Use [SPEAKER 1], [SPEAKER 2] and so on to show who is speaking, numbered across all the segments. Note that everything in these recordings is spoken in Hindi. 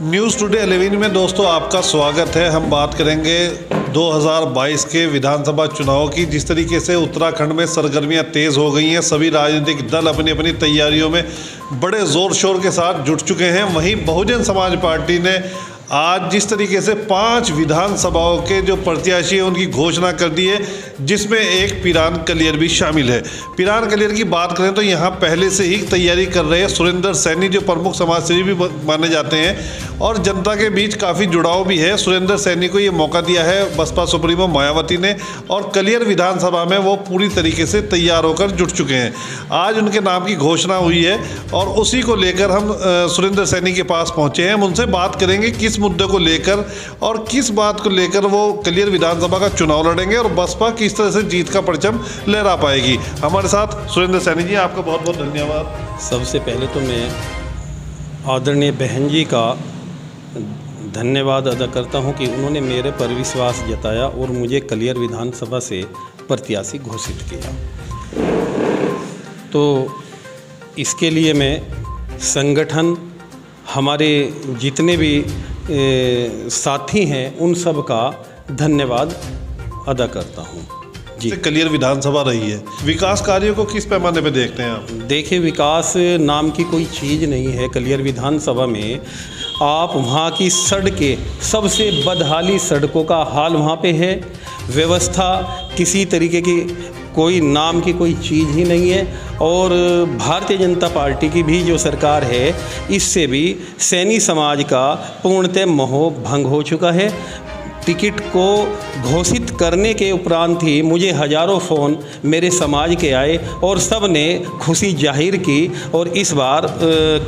[SPEAKER 1] न्यूज़ टुडे 11 में दोस्तों आपका स्वागत है। हम बात करेंगे 2022 के विधानसभा चुनाव की। जिस तरीके से उत्तराखंड में सरगर्मियां तेज़ हो गई हैं, सभी राजनीतिक दल अपनी अपनी तैयारियों में बड़े ज़ोर शोर के साथ जुट चुके हैं। वहीं बहुजन समाज पार्टी ने आज जिस तरीके से 5 विधानसभाओं के जो प्रत्याशी हैं उनकी घोषणा कर दी है, जिसमें एक पिरान कलियर भी शामिल है। पिरान कलियर की बात करें तो यहाँ पहले से ही तैयारी कर रहे हैं सुरेंद्र सैनी, जो प्रमुख समाजसेवी भी माने जाते हैं और जनता के बीच काफ़ी जुड़ाव भी है। सुरेंद्र सैनी को ये मौका दिया है बसपा सुप्रीमो मायावती ने, और कलियर विधानसभा में वो पूरी तरीके से तैयार होकर जुट चुके हैं। आज उनके नाम की घोषणा हुई है और उसी को लेकर हम सुरेंद्र सैनी के पास पहुँचे हैं। हम उनसे बात करेंगे किस मुद्दे को लेकर और किस बात को लेकर वो कलियर विधानसभा का चुनाव लड़ेंगे और बसपा किस तरह से जीत का परचम लहरा पाएगी। हमारे साथ सुरेंद्र सैनी जी, आपका बहुत बहुत धन्यवाद।
[SPEAKER 2] सबसे पहले तो मैं आदरणीय बहन जी का धन्यवाद अदा करता हूं कि उन्होंने मेरे पर विश्वास जताया और मुझे कलियर विधानसभा से प्रत्याशी घोषित किया। तो इसके लिए मैं संगठन, हमारे जितने भी साथी हैं उन सब का धन्यवाद अदा करता हूं जी।
[SPEAKER 1] कलियर विधानसभा रही है, विकास कार्यों को किस पैमाने पे देखते हैं आप?
[SPEAKER 2] देखिए, विकास नाम की कोई चीज़ नहीं है कलियर विधानसभा में। आप वहाँ की सड़कें, सबसे बदहाली सड़कों का हाल वहाँ पे है। व्यवस्था किसी तरीके की कोई नाम की कोई चीज़ ही नहीं है। और भारतीय जनता पार्टी की भी जो सरकार है, इससे भी सैनी समाज का पूर्णतः मोह भंग हो चुका है। टिकट को घोषित करने के उपरांत ही मुझे हज़ारों फ़ोन मेरे समाज के आए और सब ने खुशी जाहिर की। और इस बार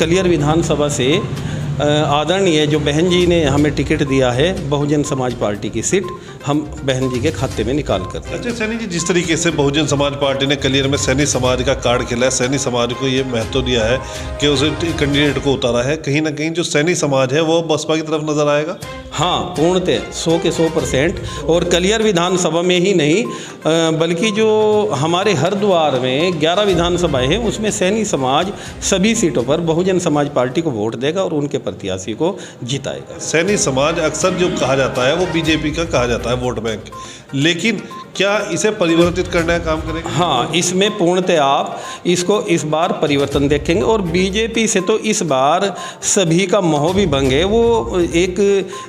[SPEAKER 2] कलियर विधानसभा से आदरणीय जो बहन जी ने हमें टिकट दिया है, बहुजन समाज पार्टी की सीट हम बहन जी के खाते में निकाल कर दें।
[SPEAKER 1] अच्छा सैनी जी, जिस तरीके से बहुजन समाज पार्टी ने कलियर में सैनी समाज का कार्ड खेला है, सैनी समाज को ये महत्व दिया है कि उसे कैंडिडेट को उतारा है, कहीं ना कहीं जो सैनी समाज है वो बसपा की तरफ नजर आएगा।
[SPEAKER 2] हाँ, पूर्णतः 100 के 100%। और कलियर विधानसभा में ही नहीं बल्कि जो हमारे हरिद्वार में 11 विधानसभाएं हैं उसमें सैनी समाज सभी सीटों पर बहुजन समाज पार्टी को वोट देगा और उनके प्रत्याशी को जिताएगा।
[SPEAKER 1] सैनी समाज अक्सर जो कहा जाता है वो बीजेपी का कहा जाता है वोट बैंक, लेकिन क्या इसे परिवर्तित करने का काम करेंगे?
[SPEAKER 2] हाँ, इसमें पूर्णतः आप इसको इस बार परिवर्तन देखेंगे। और बीजेपी से तो इस बार सभी का मोह भी भंग है। वो एक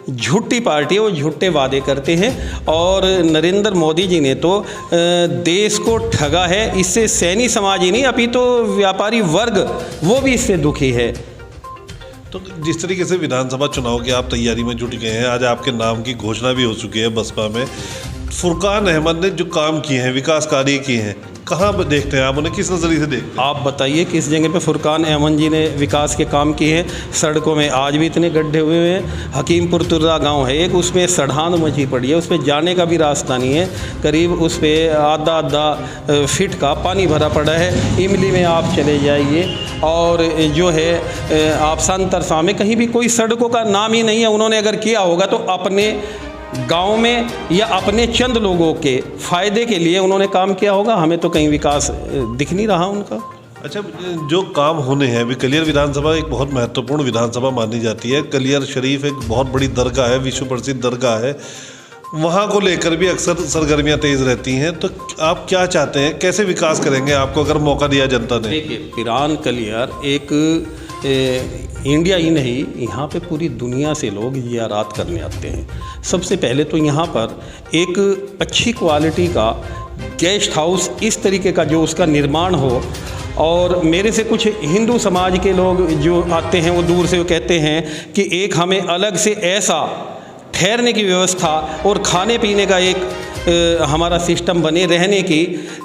[SPEAKER 2] झूठी पार्टी है, वो झूठे वादे करते हैं और नरेंद्र मोदी जी ने तो देश को ठगा है। इससे सैनी समाज ही नहीं, अभी तो व्यापारी वर्ग वो भी इससे दुखी है।
[SPEAKER 1] तो जिस तरीके से विधानसभा चुनाव की आप तैयारी में जुट गए हैं, आज आपके नाम की घोषणा भी हो चुकी है बसपा में। फुरकान अहमद ने जो काम किए हैं, विकास कार्य किए हैं, कहाँ देखते हैं आप उन्हें, किस नज़रिए से देखते हैं?
[SPEAKER 2] आप बताइए किस जगह पे फुरकान अहमद जी ने विकास के काम किए हैं। सड़कों में आज भी इतने गड्ढे हुए हैं। हकीमपुर तुर्रा गांव है एक, उसमें सड़ान मची पड़ी है, उस पर जाने का भी रास्ता नहीं है। करीब उस पर आधा फीट का पानी भरा पड़ा है। इमली में आप चले जाइए और जो है आप संतरसा में कहीं भी कोई सड़कों का नाम ही नहीं है। उन्होंने अगर किया होगा तो अपने गांव में या अपने चंद लोगों के फ़ायदे के लिए उन्होंने काम किया होगा। हमें तो कहीं विकास दिख नहीं रहा उनका।
[SPEAKER 1] अच्छा, जो काम होने हैं अभी, कलियर विधानसभा एक बहुत महत्वपूर्ण विधानसभा मानी जाती है। कलियर शरीफ एक बहुत बड़ी दरगाह है, विश्व प्रसिद्ध दरगाह है, वहाँ को लेकर भी अक्सर सरगर्मियाँ तेज़ रहती हैं। तो आप क्या चाहते हैं, कैसे विकास करेंगे आपको अगर मौका दिया जनता ने?
[SPEAKER 2] देखिए, पिरान कलियर एक इंडिया ही नहीं, यहाँ पे पूरी दुनिया से लोग ज़ियारत करने आते हैं। सबसे पहले तो यहाँ पर एक अच्छी क्वालिटी का गेस्ट हाउस इस तरीके का जो उसका निर्माण हो। और मेरे से कुछ हिंदू समाज के लोग जो आते हैं वो दूर से वो कहते हैं कि एक हमें अलग से ऐसा ठहरने की व्यवस्था और खाने पीने का एक हमारा सिस्टम बने रहने की।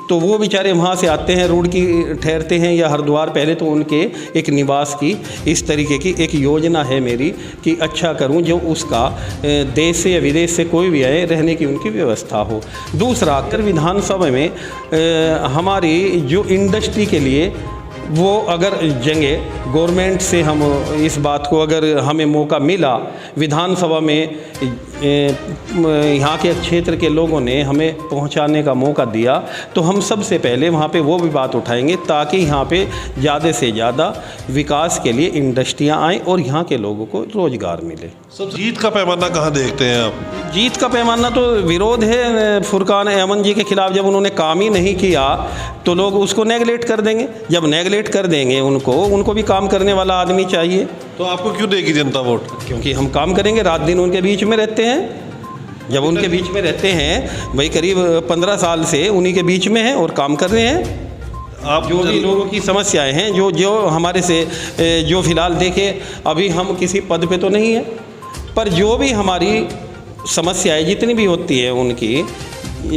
[SPEAKER 2] तो वो बेचारे वहाँ से आते हैं, रोड की ठहरते हैं या हरिद्वार, पहले तो उनके एक निवास की इस तरीके की एक योजना है मेरी कि अच्छा करूं जो उसका देश से या विदेश से कोई भी आए रहने की उनकी व्यवस्था हो। दूसरा, कर विधानसभा में हमारी जो इंडस्ट्री के लिए वो अगर जंगे गवर्नमेंट से हम इस बात को, अगर हमें मौका मिला विधानसभा में यहाँ के क्षेत्र के लोगों ने हमें पहुँचाने का मौका दिया, तो हम सबसे पहले वहाँ पे वो भी बात उठाएंगे ताकि यहाँ पे ज़्यादा से ज़्यादा विकास के लिए इंडस्ट्रियाँ आएँ और यहाँ के लोगों को रोज़गार मिले।
[SPEAKER 1] सब जीत का पैमाना कहाँ देखते हैं आप?
[SPEAKER 2] जीत का पैमाना तो विरोध है फुरकान अहमद जी के खिलाफ। जब उन्होंने काम ही नहीं किया तो लोग उसको नेगलेक्ट कर देंगे। जब नेगलेक्ट कर देंगे उनको भी काम करने वाला आदमी चाहिए।
[SPEAKER 1] तो आपको क्यों देगी जनता वोट?
[SPEAKER 2] क्योंकि हम काम करेंगे, रात दिन उनके बीच में रहते हैं। जब उनके बीच में रहते हैं, भाई करीब 15 साल से उन्हीं के बीच में हैं और काम कर रहे हैं।
[SPEAKER 1] आप
[SPEAKER 2] जो भी लोगों की समस्याएं हैं, जो हमारे से जो फ़िलहाल देखें, अभी हम किसी पद पे तो नहीं है, पर जो भी हमारी समस्याएं जितनी भी होती है उनकी,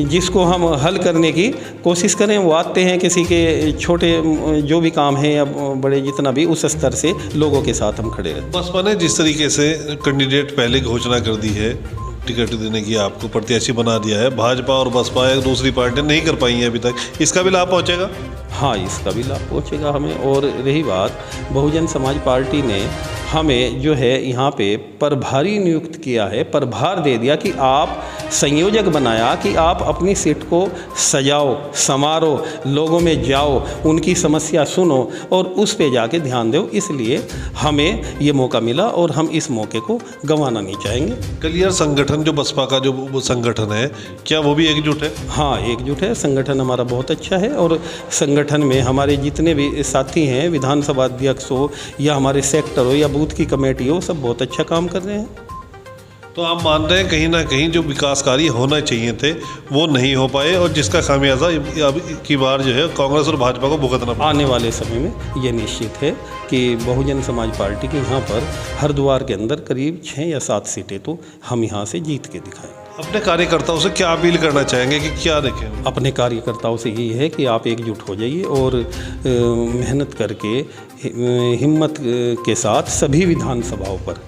[SPEAKER 2] जिसको हम हल करने की कोशिश करें, वो आते हैं। किसी के छोटे जो भी काम है या बड़े, जितना भी, उस स्तर से लोगों के साथ हम खड़े रहते हैं।
[SPEAKER 1] बसपा ने जिस तरीके से कैंडिडेट पहले घोषणा कर दी है, टिकट देने की, आपको प्रत्याशी बना दिया है, भाजपा और बसपा एक दूसरी पार्टी नहीं कर पाई है अभी तक, इसका भी लाभ पहुंचेगा?
[SPEAKER 2] हाँ, इसका भी लाभ पहुंचेगा हमें। और रही बात, बहुजन समाज पार्टी ने हमें जो है यहाँ पे प्रभारी नियुक्त किया है, प्रभार दे दिया कि आप संयोजक बनाया कि आप अपनी सीट को सजाओ, संवारो, लोगों में जाओ, उनकी समस्या सुनो और उस पे जाके ध्यान दो। इसलिए हमें ये मौका मिला और हम इस मौके को गंवाना नहीं चाहेंगे।
[SPEAKER 1] क्लियर संगठन जो बसपा का जो वो संगठन है, क्या वो भी एकजुट है?
[SPEAKER 2] हाँ, एकजुट है। संगठन हमारा बहुत अच्छा है और संगठन में हमारे जितने भी साथी हैं, विधानसभा अध्यक्ष हो या हमारे सेक्टर हो या बूथ की कमेटी हो, सब बहुत अच्छा काम कर रहे हैं।
[SPEAKER 1] तो आप मान रहे हैं कहीं ना कहीं जो विकास कार्य होना चाहिए थे वो नहीं हो पाए और जिसका खामियाजा अब की बार जो है कांग्रेस और भाजपा को भुगतना पड़ा।
[SPEAKER 2] आने वाले समय में ये निश्चित है कि बहुजन समाज पार्टी के यहाँ पर हरिद्वार के अंदर करीब 6 या 7 सीटें तो हम यहाँ से जीत के दिखाएंगे।
[SPEAKER 1] अपने कार्यकर्ताओं से क्या अपील करना चाहेंगे कि क्या देखें?
[SPEAKER 2] अपने कार्यकर्ताओं से यही है कि आप एकजुट हो जाइए और मेहनत करके हिम्मत के साथ सभी विधानसभाओं पर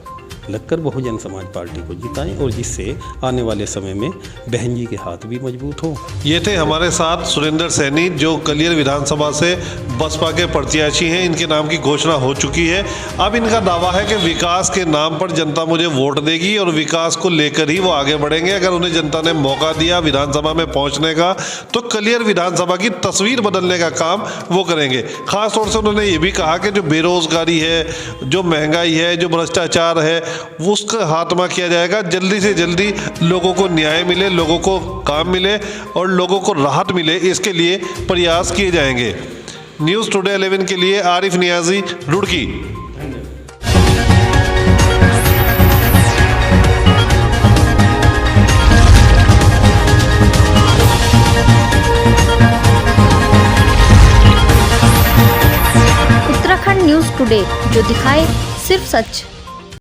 [SPEAKER 2] लगकर बहुजन समाज पार्टी को जिताएं और जिससे आने वाले समय में बहन जी के हाथ भी मजबूत हो।
[SPEAKER 1] ये थे हमारे साथ सुरेंद्र सैनी, जो कलियर विधानसभा से बसपा के प्रत्याशी हैं। इनके नाम की घोषणा हो चुकी है। अब इनका दावा है कि विकास के नाम पर जनता मुझे वोट देगी और विकास को लेकर ही वो आगे बढ़ेंगे। अगर उन्हें जनता ने मौका दिया विधानसभा में पहुंचने का तो कलियर विधानसभा की तस्वीर बदलने का काम वो करेंगे। खासतौर से उन्होंने ये भी कहा कि जो बेरोजगारी है, जो महंगाई है, जो भ्रष्टाचार है, वो उसका खात्मा किया जाएगा। जल्दी से जल्दी लोगों को न्याय मिले, लोगों को काम मिले और लोगों को राहत मिले, इसके लिए प्रयास किए जाएंगे। न्यूज़ टुडे 11 के लिए आरिफ नियाजी, रुड़की।
[SPEAKER 3] उत्तराखंड न्यूज़ टुडे, जो दिखाए सिर्फ सच।